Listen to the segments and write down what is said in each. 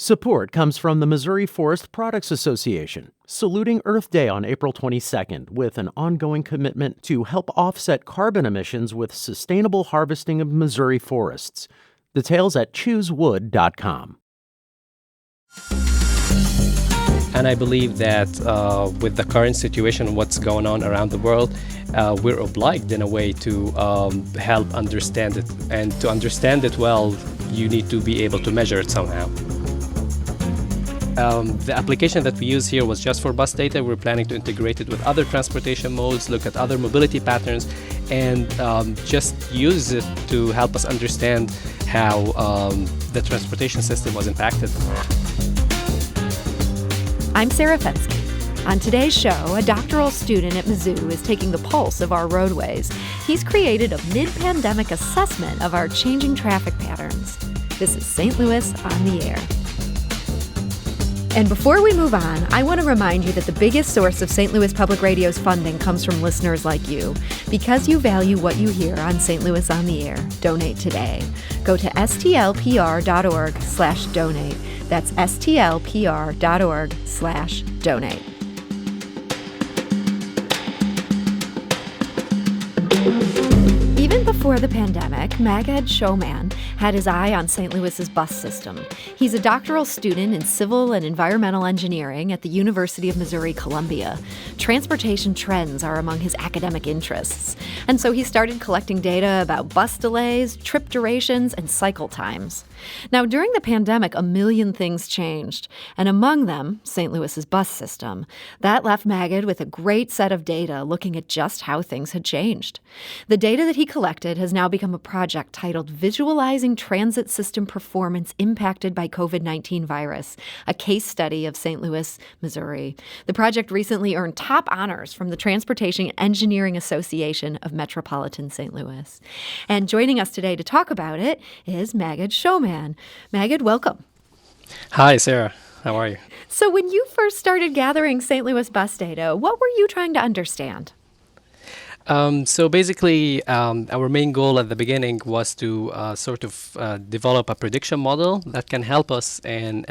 Support comes from the Missouri Forest Products Association, saluting Earth Day on April 22nd with an ongoing commitment to help offset carbon emissions with sustainable harvesting of Missouri forests. Details at choosewood.com. And I believe that with the current situation, what's going on around the world, we're obliged in a way to help understand it. And to understand it well, you need to be able to measure it somehow. The application that we use here was just for bus data. We're planning to integrate it with other transportation modes, look at other mobility patterns, and just use it to help us understand how the transportation system was impacted. I'm Sarah Fensky. On today's show, a doctoral student at Mizzou is taking the pulse of our roadways. He's created a mid-pandemic assessment of our changing traffic patterns. This is St. Louis on the Air. And before we move on, I want to remind you that the biggest source of St. Louis Public Radio's funding comes from listeners like you. Because you value what you hear on St. Louis on the Air, donate today. Go to stlpr.org/donate. That's stlpr.org/donate. Even before the pandemic, Maged Shoman had his eye on St. Louis's bus system. He's a doctoral student in civil and environmental engineering at the University of Missouri-Columbia. Transportation trends are among his academic interests. And so he started collecting data about bus delays, trip durations, and cycle times. Now, during the pandemic, a million things changed, and among them, St. Louis's bus system. That left Maged with a great set of data looking at just how things had changed. The data that he collected has now become a project titled Visualizing Transit System Performance Impacted by COVID-19 Virus, a case study of St. Louis, Missouri. The project recently earned top honors from the Transportation Engineering Association of Metropolitan St. Louis. And joining us today to talk about it is Maged Shoman. Maged, welcome. Hi, Sarah. How are you? So when you first started gathering St. Louis bus data, what were you trying to understand? So basically, our main goal at the beginning was to develop a prediction model that can help us in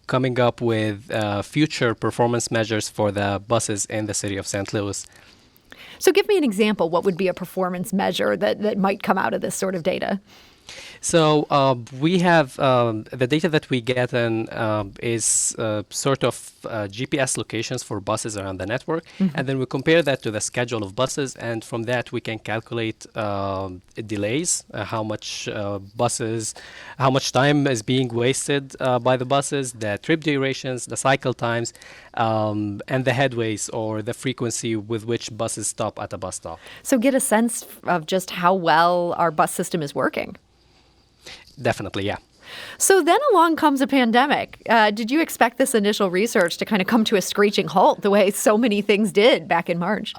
coming up with future performance measures for the buses in the city of St. Louis. So give me an example. What would be a performance measure that might come out of this sort of data? So we have the data that we get in is GPS locations for buses around the network, and then we compare that to the schedule of buses, and from that we can calculate delays, how much time is being wasted by the buses, the trip durations, the cycle times, and the headways or the frequency with which buses stop at a bus stop. So get a sense of just how well our bus system is working. Definitely, yeah. So then along comes a pandemic. Did you expect this initial research to kind of come to a screeching halt the way so many things did back in March?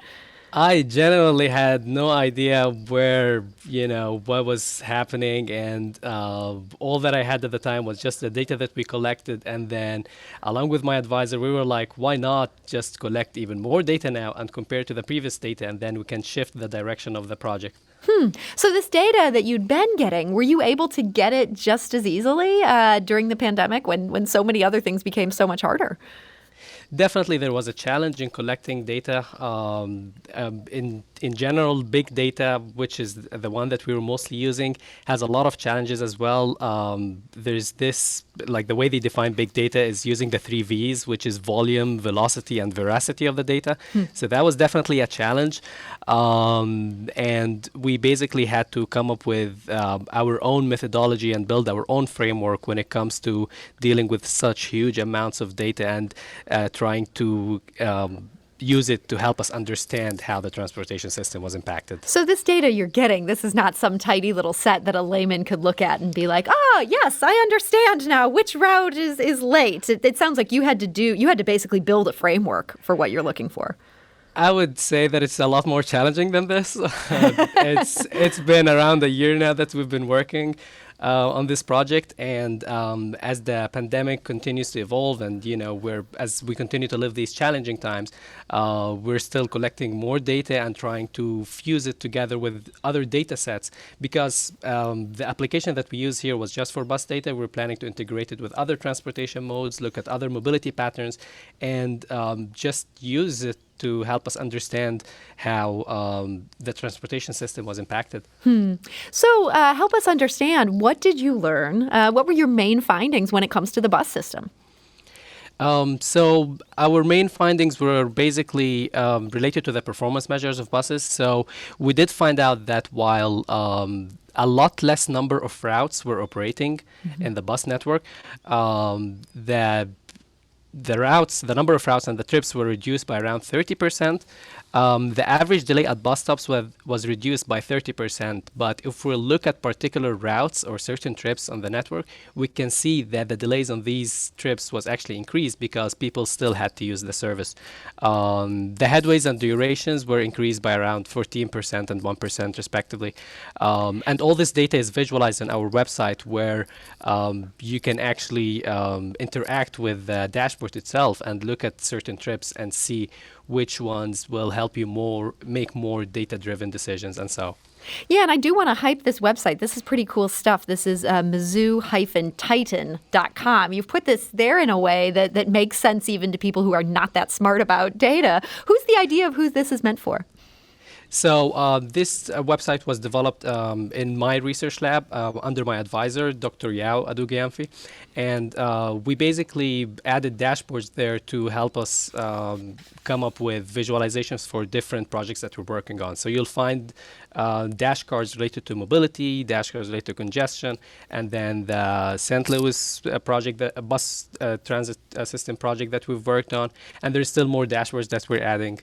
I genuinely had no idea what was happening, and all that I had at the time was just the data that we collected. And then along with my advisor, we were like, why not just collect even more data now and compare to the previous data, and then we can shift the direction of the project. So this data that you'd been getting, were you able to get it just as easily during the pandemic when so many other things became so much harder? Definitely, there was a challenge in collecting data. In general, big data, which is the one that we were mostly using, has a lot of challenges as well. There's this, like the way they define big data is using the 3 V's, which is volume, velocity, and veracity of the data. So that was definitely a challenge. And we basically had to come up with our own methodology and build our own framework when it comes to dealing with such huge amounts of data and trying to use it to help us understand how the transportation system was impacted. So this data you're getting, this is not some tidy little set that a layman could look at and be like, yes, I understand now which route is late. It sounds like you had to basically build a framework for what you're looking for. I would say that it's a lot more challenging than this. It's been around a year now that we've been working on this project, and as the pandemic continues to evolve, and as we continue to live these challenging times, we're still collecting more data and trying to fuse it together with other data sets, because the application that we use here was just for bus data. We're planning to integrate it with other transportation modes, look at other mobility patterns, and just use it to help us understand how the transportation system was impacted. So help us understand, what did you learn? What were your main findings when it comes to the bus system? So our main findings were basically related to the performance measures of buses. So we did find out that while a lot less number of routes were operating in the bus network, the number of routes and the trips were reduced by around 30%. The average delay at bus stops was reduced by 30%. But if we look at particular routes or certain trips on the network, we can see that the delays on these trips was actually increased because people still had to use the service. The headways and durations were increased by around 14% and 1% respectively. And all this data is visualized on our website, where you can actually interact with the dashboard itself and look at certain trips and see which ones will help you make more data-driven decisions and so. Yeah, and I do want to hype this website. This is pretty cool stuff. This is Mizzou-Titan.com. You've put this there in a way that makes sense even to people who are not that smart about data. Who's the idea of who this is meant for? So this website was developed in my research lab under my advisor, Dr. Yao Adugyamfi. And we basically added dashboards there to help us come up with visualizations for different projects that we're working on. So you'll find dash cards related to mobility, dash cards related to congestion, and then the St. Louis project, the bus transit system project that we've worked on. And there's still more dashboards that we're adding.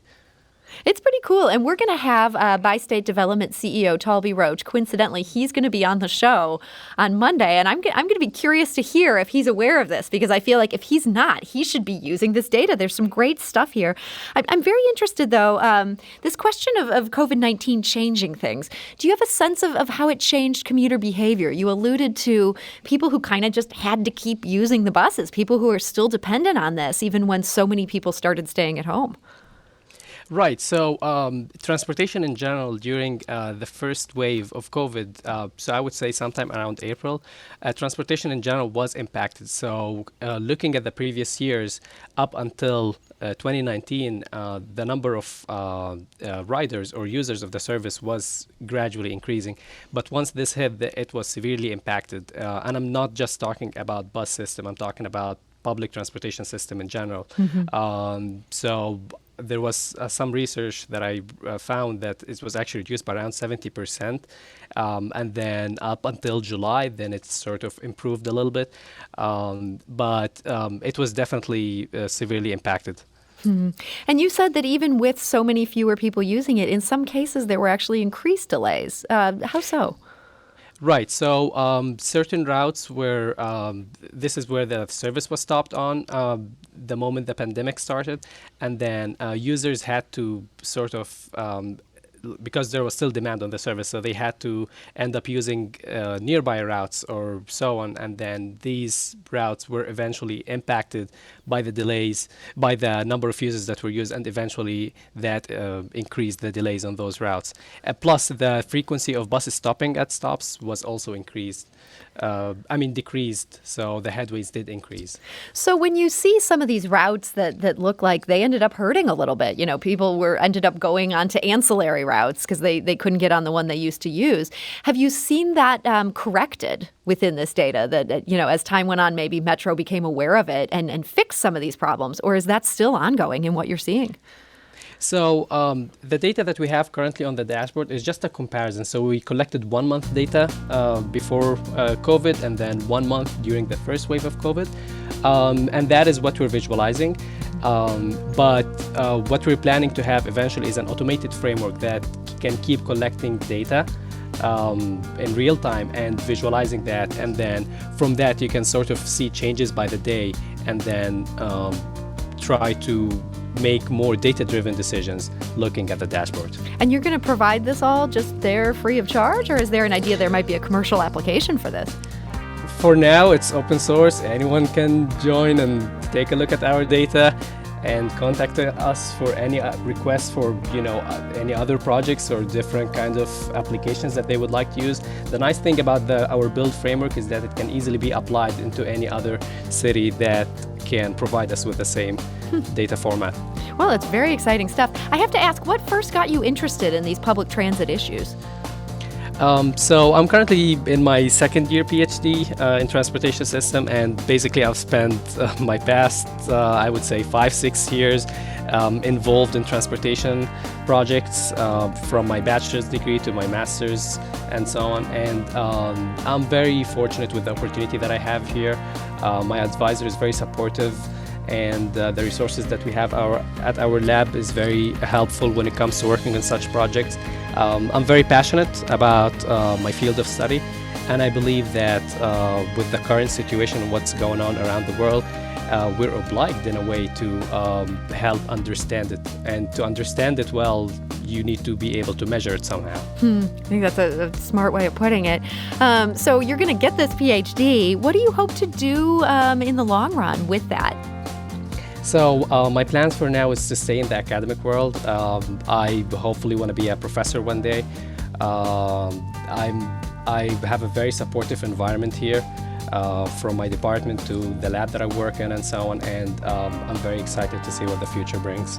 It's pretty cool. And we're going to have Bi-State Development CEO Talby Roach. Coincidentally, he's going to be on the show on Monday. And I'm going to be curious to hear if he's aware of this, because I feel like if he's not, he should be using this data. There's some great stuff here. I'm very interested, though, this question of COVID-19 changing things. Do you have a sense of how it changed commuter behavior? You alluded to people who kind of just had to keep using the buses, people who are still dependent on this, even when so many people started staying at home. Right. So transportation in general during the first wave of COVID, so I would say sometime around April, transportation in general was impacted. So looking at the previous years up until 2019, the number of riders or users of the service was gradually increasing. But once this hit, it was severely impacted. And I'm not just talking about bus system. I'm talking about public transportation system in general. So there was some research that I found that it was actually reduced by around 70%. And then up until July, then it sort of improved a little bit. But it was definitely severely impacted. And you said that even with so many fewer people using it, in some cases there were actually increased delays. How so? Right. So certain routes where this is where the service was stopped on the moment the pandemic started. And then users had to sort of because there was still demand on the service, so they had to end up using nearby routes or so on. And then these routes were eventually impacted by the delays, by the number of users that were used, and eventually that increased the delays on those routes. Plus, the frequency of buses stopping at stops was also decreased, so the headways did increase. So when you see some of these routes that look like they ended up hurting a little bit, people ended up going onto ancillary routes because they couldn't get on the one they used to use. Have you seen that corrected within this data that, as time went on, maybe Metro became aware of it and fixed some of these problems? Or is that still ongoing in what you're seeing? So the data that we have currently on the dashboard is just a comparison. So we collected 1 month data before COVID and then 1 month during the first wave of COVID. And that is what we're visualizing. But what we're planning to have eventually is an automated framework that can keep collecting data in real time and visualizing that. And then from that, you can sort of see changes by the day and then try to make more data-driven decisions looking at the dashboard. And you're going to provide this all just there free of charge, or is there an idea there might be a commercial application for this? For now, it's open source. Anyone can join and take a look at our data and contact us for any requests for any other projects or different kinds of applications that they would like to use. The nice thing about our build framework is that it can easily be applied into any other city that can provide us with the same data format. Well, it's very exciting stuff. I have to ask, what first got you interested in these public transit issues? So I'm currently in my second year Ph.D. In transportation system, and basically I've spent my past, I would say 5-6 years involved in transportation projects, from my bachelor's degree to my master's and so on. And I'm very fortunate with the opportunity that I have here. My advisor is very supportive, and the resources that we have at our lab is very helpful when it comes to working on such projects. I'm very passionate about my field of study, and I believe that with the current situation and what's going on around the world, we're obliged in a way to help understand it. And to understand it well, you need to be able to measure it somehow. I think that's a smart way of putting it. So you're going to get this PhD. What do you hope to do in the long run with that? So my plans for now is to stay in the academic world. I hopefully want to be a professor one day. I have a very supportive environment here, from my department to the lab that I work in and so on, and I'm very excited to see what the future brings.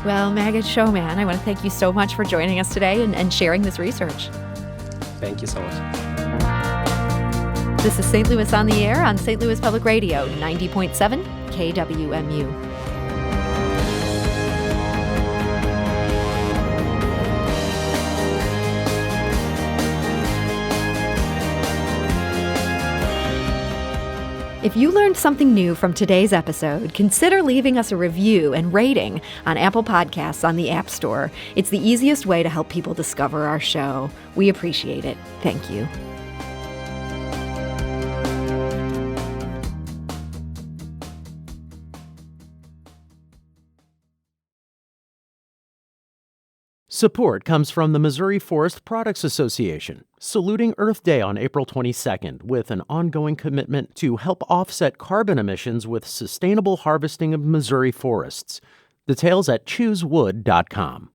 Well, Maged Shoman, I want to thank you so much for joining us today and sharing this research. Thank you so much. This is St. Louis on the Air on St. Louis Public Radio, 90.7 KWMU. If you learned something new from today's episode, consider leaving us a review and rating on Apple Podcasts on the App Store. It's the easiest way to help people discover our show. We appreciate it. Thank you. Support comes from the Missouri Forest Products Association, saluting Earth Day on April 22nd with an ongoing commitment to help offset carbon emissions with sustainable harvesting of Missouri forests. Details at choosewood.com.